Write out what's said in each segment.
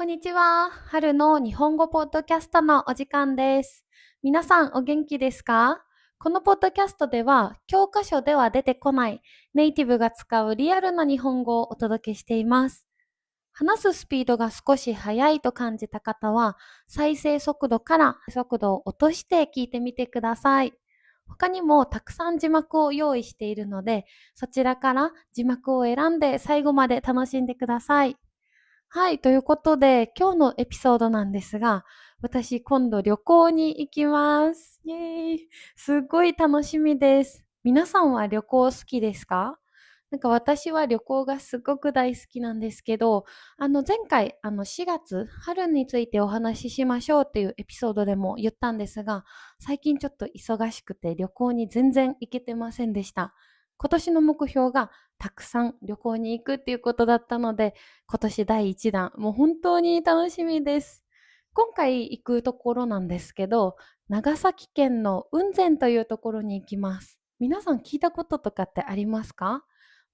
こんにちは。春の日本語ポッドキャストのお時間です。皆さんお元気ですか？このポッドキャストでは教科書では出てこないネイティブが使うリアルな日本語をお届けしています。話すスピードが少し速いと感じた方は再生速度から速度を落として聞いてみてください。他にもたくさん字幕を用意しているので、そちらから字幕を選んで最後まで楽しんでください。はい、ということで、今日のエピソードなんですが、私今度旅行に行きます。イエーイ。すっごい楽しみです。皆さんは旅行好きですか？私は旅行がすごく大好きなんですけど、前回4月、春についてお話ししましょうっていうエピソードでも言ったんですが、最近ちょっと忙しくて旅行に全然行けてませんでした。今年の目標がたくさん旅行に行くっていうことだったので、今年第1弾、もう本当に楽しみです。今回行くところなんですけど、長崎県の雲仙というところに行きます。皆さん聞いたこととかってありますか？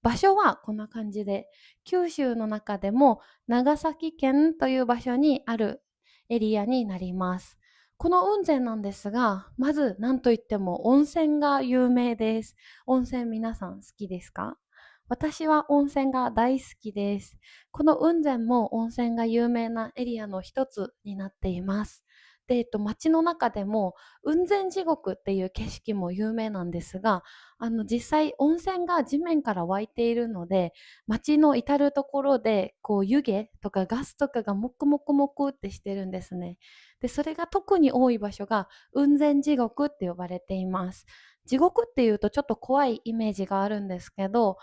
場所はこんな感じで、九州の中でも長崎県という場所にあるエリアになります。この雲仙なんですが、まず何といっても温泉が有名です。温泉皆さん好きですか？私は温泉が大好きです。この雲仙も温泉が有名なエリアの一つになっています。で、街の中でも雲仙地獄っていう景色も有名なんですが、実際温泉が地面から湧いているので、街の至るところで、湯気とかガスとかがもくもくもくってしてるんですね。で、それが特に多い場所が雲仙地獄って呼ばれています。地獄っていうとちょっと怖いイメージがあるんですけど、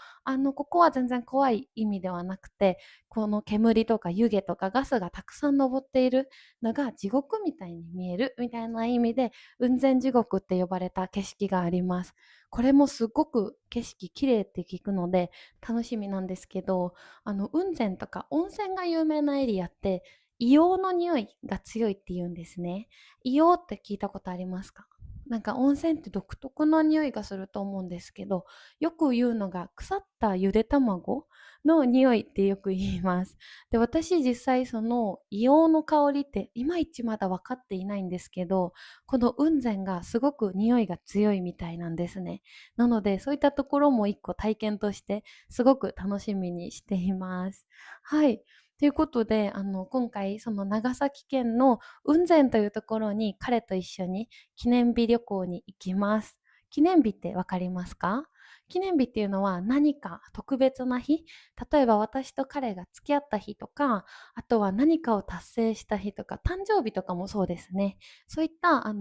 ここは全然怖い意味ではなくて、この煙とか湯気とかガスがたくさん上っているのが地獄みたいに見えるみたいな意味で、雲仙地獄って呼ばれた景色があります。これもすごく景色綺麗って聞くので楽しみなんですけど、雲仙とか温泉が有名なエリアって硫黄の匂いが強いって言うんですね。硫黄って聞いたことありますか？温泉って独特の匂いがすると思うんですけど、よく言うのが腐ったゆで卵の匂いってよく言います。で、私実際その硫黄の香りっていまいちまだ分かっていないんですけど、この雲仙がすごく匂いが強いみたいなんですね。なので、そういったところも一個体験としてすごく楽しみにしています。はい。ということで、今回その長崎県の雲仙というところに彼と一緒に記念日旅行に行きます。記念日ってわかりますか？記念日っていうのは何か特別な日、例えば私と彼が付き合った日とか、あとは何かを達成した日とか、誕生日とかもそうですね。そういったア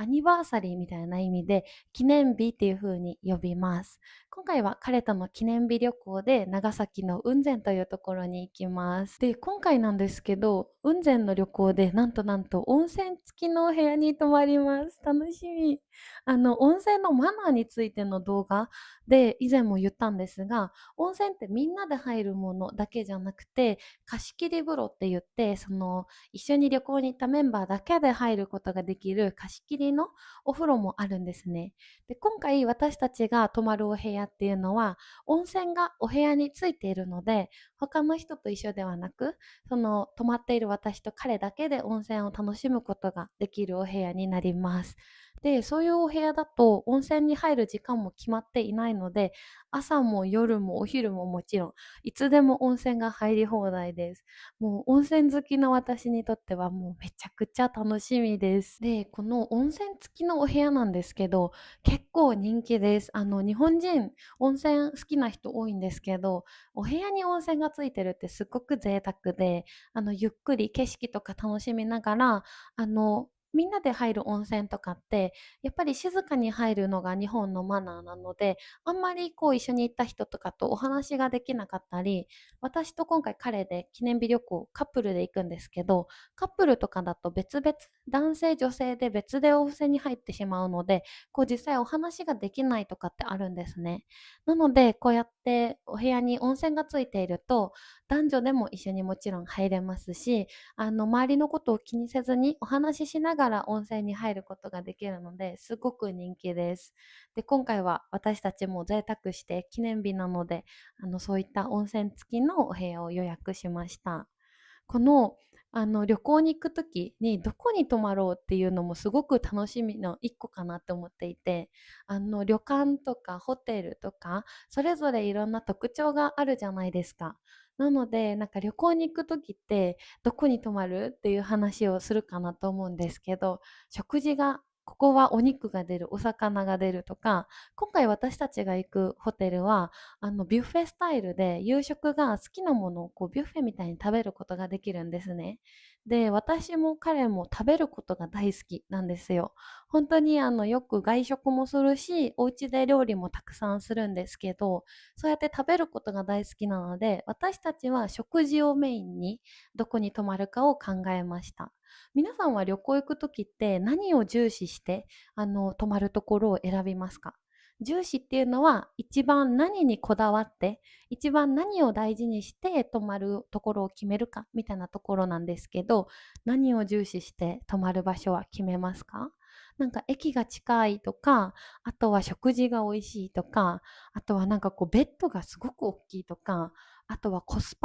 ニバーサリーみたいな意味で記念日っていう風に呼びます。今回は彼との記念日旅行で長崎の雲仙というところに行きます。で、今回なんですけど、雲仙の旅行でなんと温泉付きのお部屋に泊まります。楽しみ。温泉のマナーについての動画で以前も言ったんですが、温泉ってみんなで入るものだけじゃなくて、貸し切り風呂って言って、一緒に旅行に行ったメンバーだけで入ることができる貸し切りのお風呂もあるんですね。で、今回私たちが泊まるお部屋っていうのは、温泉がお部屋についているので、他の人と一緒ではなく、泊まっている私と彼だけで温泉を楽しむことができるお部屋になります。で、そういうお部屋だと温泉に入る時間も決まっていないので、朝も夜もお昼ももちろん、いつでも温泉が入り放題です。もう温泉好きの私にとってはもうめちゃくちゃ楽しみです。で、この温泉付きのお部屋なんですけど、結構人気です。日本人、温泉好きな人多いんですけど、お部屋に温泉がついてるってすっごく贅沢で、ゆっくり景色とか楽しみながら、みんなで入る温泉とかって、やっぱり静かに入るのが日本のマナーなので、あんまり一緒に行った人とかとお話ができなかったり、私と今回彼で記念日旅行カップルで行くんですけど、カップルとかだと別々、男性女性で別で温泉に入ってしまうので、実際お話ができないとかってあるんですね。なので、こうやってお部屋に温泉がついていると、男女でも一緒にもちろん入れますし、周りのことを気にせずにお話ししながら温泉に入ることができるので、すごく人気です。で、今回は私たちも贅沢して記念日なので、そういった温泉付きのお部屋を予約しました。この旅行に行く時にどこに泊まろうっていうのもすごく楽しみの一個かなって思っていて、旅館とかホテルとか、それぞれいろんな特徴があるじゃないですか。なので、なんか旅行に行く時って、どこに泊まるっていう話をするかなと思うんですけど、食事がここはお肉が出る、お魚が出るとか、今回私たちが行くホテルは、ビュッフェスタイルで夕食が好きなものをこうビュッフェみたいに食べることができるんですね。で、私も彼も食べることが大好きなんですよ。本当によく外食もするし、お家で料理もたくさんするんですけど、そうやって食べることが大好きなので、私たちは食事をメインにどこに泊まるかを考えました。皆さんは旅行行くときって何を重視して、泊まるところを選びますか？重視っていうのは一番何にこだわって、一番何を大事にして泊まるところを決めるかみたいなところなんですけど、何を重視して泊まる場所は決めますか？なんか駅が近いとか、あとは食事が美味しいとか、あとはなんかこうベッドがすごく大きいとか、あとはコス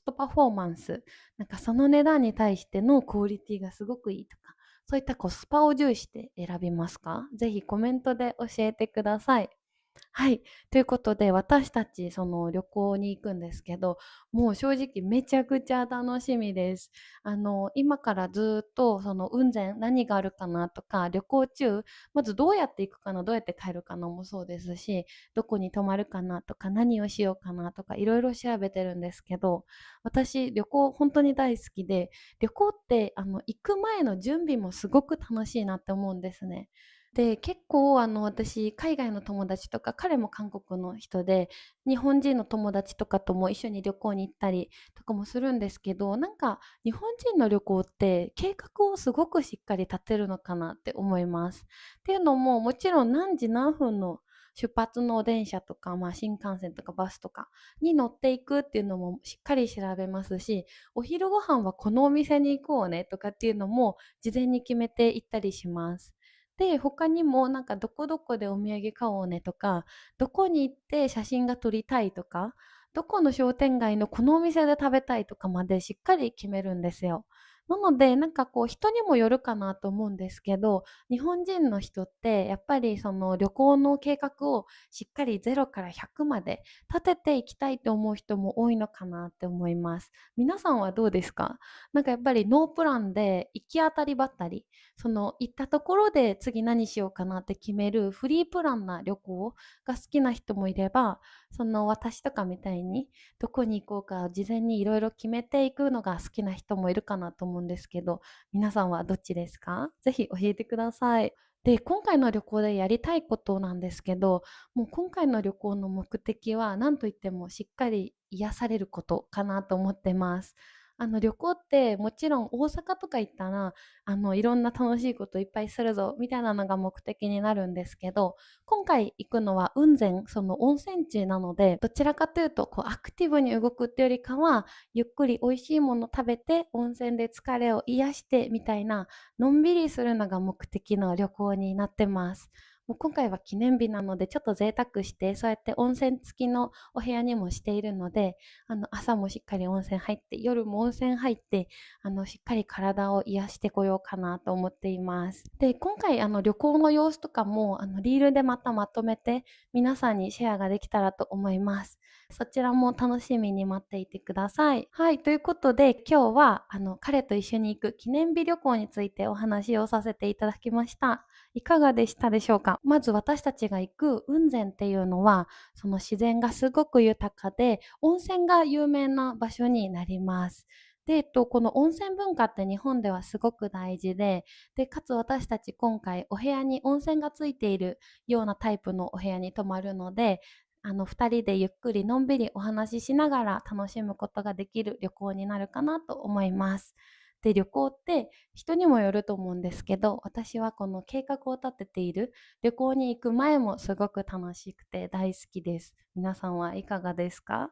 トパフォーマンス、なんかその値段に対してのクオリティがすごくいいとか、そういったコスパを重視して選びますか？ぜひコメントで教えてください。はい。ということで、私たち、旅行に行くんですけど、もう正直めちゃくちゃ楽しみです。今からずっと、雲仙、何があるかなとか、旅行中、まずどうやって行くかな、どうやって帰るかなもそうですし、どこに泊まるかなとか、何をしようかなとか、いろいろ調べてるんですけど、私、旅行本当に大好きで、旅行って、行く前の準備もすごく楽しいなって思うんですね。で、結構私、海外の友達とか、彼も韓国の人で、日本人の友達とかとも一緒に旅行に行ったりとかもするんですけど、なんか日本人の旅行って計画をすごくしっかり立てるのかなって思います。っていうのも、もちろん何時何分の出発の電車とか、まあ、新幹線とかバスとかに乗っていくっていうのもしっかり調べますし、お昼ご飯はこのお店に行こうねとかっていうのも事前に決めて行ったりします。で、他にもなんかどこどこでお土産買おうねとか、どこに行って写真が撮りたいとか、どこの商店街のこのお店で食べたいとかまでしっかり決めるんですよ。なので、なんかこう人にもよるかなと思うんですけど、日本人の人ってやっぱりその旅行の計画をしっかり0から100まで立てていきたいと思う人も多いのかなって思います。皆さんはどうですか？なんかやっぱりノープランで行き当たりばったり、行ったところで次何しようかなって決めるフリープランな旅行が好きな人もいれば、私とかみたいにどこに行こうか事前にいろいろ決めていくのが好きな人もいるかなと思うんですけど、皆さんはどっちですか？ぜひ教えてください。で、今回の旅行でやりたいことなんですけど、もう今回の旅行の目的は何と言ってもしっかり癒されることかなと思ってます。旅行ってもちろん大阪とか行ったらいろんな楽しいこといっぱいするぞみたいなのが目的になるんですけど、今回行くのは雲仙、その温泉地なので、どちらかというとこうアクティブに動くってよりかは、ゆっくり美味しいもの食べて温泉で疲れを癒してみたいな、のんびりするのが目的の旅行になってます。もう今回は記念日なのでちょっと贅沢して、そうやって温泉付きのお部屋にもしているので、朝もしっかり温泉入って、夜も温泉入って、しっかり体を癒してこようかなと思っています。で、今回、旅行の様子とかも、リールでまたまとめて、皆さんにシェアができたらと思います。そちらも楽しみに待っていてください。はい、ということで、今日は、彼と一緒に行く記念日旅行についてお話をさせていただきました。いかがでしたでしょうか？まず私たちが行く雲仙っていうのは、その自然がすごく豊かで、温泉が有名な場所になります。で、この温泉文化って日本ではすごく大事で、かつ私たち今回お部屋に温泉がついているようなタイプのお部屋に泊まるので、二人でゆっくりのんびりお話ししながら楽しむことができる旅行になるかなと思います。で、旅行って人にもよると思うんですけど、私はこの計画を立てている旅行に行く前もすごく楽しくて大好きです。皆さんはいかがですか？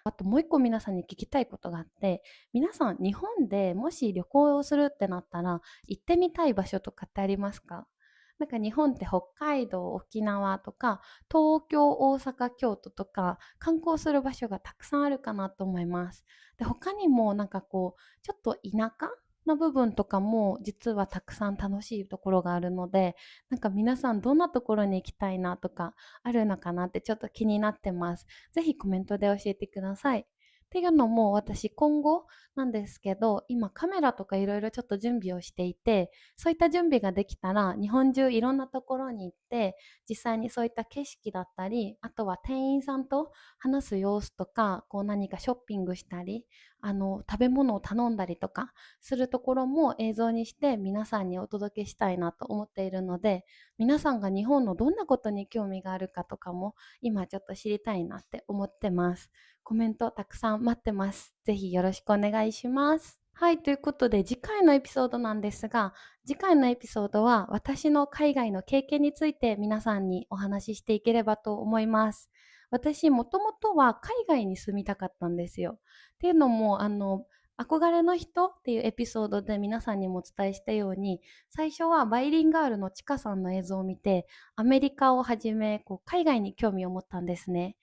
あともう一個皆さんに聞きたいことがあって、皆さん日本でもし旅行をするってなったら行ってみたい場所とかってありますか？なんか日本って北海道、沖縄とか、東京、大阪、京都とか、観光する場所がたくさんあるかなと思います。で、他にもなんかこう、ちょっと田舎の部分とかも実はたくさん楽しいところがあるので、なんか皆さんどんなところに行きたいなとかあるのかなってちょっと気になってます。ぜひコメントで教えてください。っていうのも私今後なんですけど、今カメラとかいろいろちょっと準備をしていて、そういった準備ができたら日本中いろんなところに行って、実際にそういった景色だったり、あとは店員さんと話す様子とか、こう何かショッピングしたり、食べ物を頼んだりとかするところも映像にして皆さんにお届けしたいなと思っているので、皆さんが日本のどんなことに興味があるかとかも今ちょっと知りたいなって思ってます。コメントたくさん待ってます。ぜひよろしくお願いします。はい、ということで次回のエピソードなんですが、次回のエピソードは私の海外の経験について皆さんにお話ししていければと思います。私、もともとは海外に住みたかったんですよ。っていうのも、憧れの人っていうエピソードで皆さんにもお伝えしたように、最初はバイリンガールのちかさんの映像を見て、アメリカをはじめ、こう海外に興味を持ったんですね。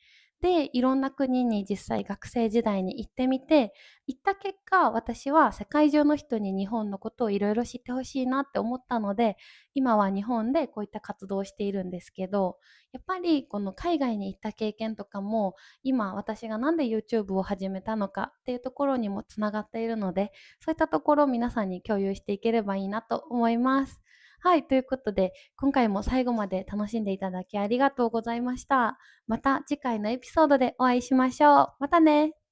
で、いろんな国に実際学生時代に行ってみて、行った結果、私は世界中の人に日本のことをいろいろ知ってほしいなって思ったので、今は日本でこういった活動をしているんですけど、やっぱりこの海外に行った経験とかも、今私がなんで YouTube を始めたのかっていうところにもつながっているので、そういったところを皆さんに共有していければいいなと思います。はい、ということで、今回も最後まで楽しんでいただきありがとうございました。また次回のエピソードでお会いしましょう。またね。